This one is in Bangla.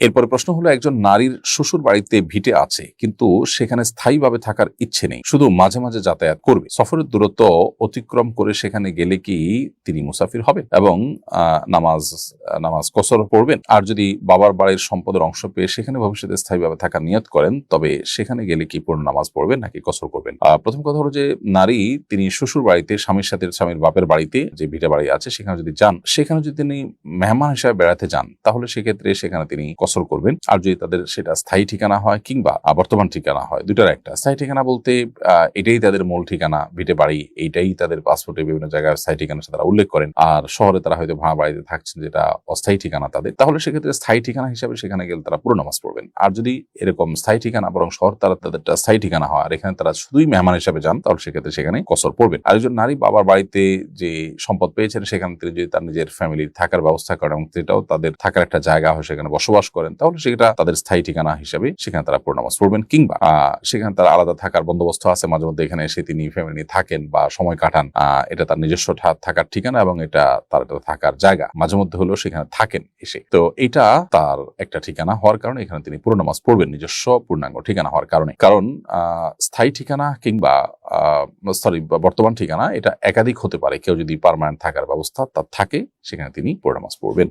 এরপরে প্রশ্ন হলো, একজন নারীর শ্বশুর বাড়িতে ভিটে আছে কিন্তু সেখানে স্থায়ীভাবে থাকার ইচ্ছে নেই, শুধু মাঝে মাঝে যাতায়াত করবে। সফরের দূরত্ব অতিক্রম করে সেখানে গেলে কি তিনি মুসাফির হবেন এবং নামাজ কসর পড়বেন? আর যদি বাবার বাড়ির সম্পদের অংশ পেয়ে সেখানে ভবিষ্যতে স্থায়ীভাবে থাকার নিয়ত করেন, তবে সেখানে গেলে কি পূর্ণ নামাজ পড়বেন নাকি কসর করবেন? প্রথম কথা হলো যে, নারী তিনি শ্বশুর বাড়িতে স্বামীর সাথে স্বামীর বাপের বাড়িতে যে ভিটে বাড়ি আছে সেখানে যদি যান, সেখানে যদি তিনি মেহমান হিসেবে বেড়াতে যান, তাহলে সেক্ষেত্রে সেখানে তিনি কসর করবেন। আর যদি তাদের সেটা স্থায়ী ঠিকানা হয় কিংবা বর্তমান ঠিকানা হয়, দুটার একটা। স্থায়ী ঠিকানা বলতে এটাই তাদের মূল ঠিকানা, ভিটে বাড়ি, এইটাই তাদের পাসপোর্টে বিভিন্ন জায়গায় স্থায়ী ঠিকানা তারা উল্লেখ করেন। আর শহরে তারা হয়তো ভাড়া বাড়িতে থাকছেন, যেটা অস্থায়ী ঠিকানা তাদের, তাহলে সেক্ষেত্রে স্থায়ী ঠিকানা হিসাবে সেখানে গেলে তারা পুরো নামাজ পড়বেন। আর যদি এরকম স্থায়ী ঠিকানা বরং শহর তারা তাদেরটা স্থায়ী ঠিকানা হয় আর এখানে তারা শুধুই মেহমান হিসাবে যান, তাহলে সেক্ষেত্রে সেখানে কসর পড়বেন। আর একজন নারী বাবার বাড়িতে যে সম্পদ পেয়েছেন সেখান থেকে যদি তার নিজের ফ্যামিলির থাকার ব্যবস্থা করেন এবং সেটাও তাদের থাকার একটা জায়গা হয়, সেখানে বসবাস করেন, তাহলে সেটা তাদের স্থায়ী ঠিকানা হিসেবে সেখানে তারা পুরো নামাজ পড়বেন। কিংবা সেখানে তার আলাদা থাকার বন্দোবস্ত আছে, মাঝে মধ্যে এখানে এসে তিনি ফ্যামিলি নিয়ে থাকেন বা সময় কাটান, এটা তার নিজস্ব থাকার ঠিকানা এবং এটা তার থাকার জায়গা, মাঝে মধ্যে হলেও সেখানে থাকেন এসে, তো এটা তার একটা ঠিকানা হওয়ার কারণে এখানে তিনি পুরো নামাজ পড়বেন, নিজস্ব পূর্ণাঙ্গ ঠিকানা হওয়ার কারণে। কারণ স্থায়ী ঠিকানা কিংবা বর্তমান ঠিকানা এটা একাধিক হতে পারে। কেউ যদি পার্মানেন্ট থাকার ব্যবস্থা তার থাকে, সেখানে তিনি পুরো নামাজ পড়বেন।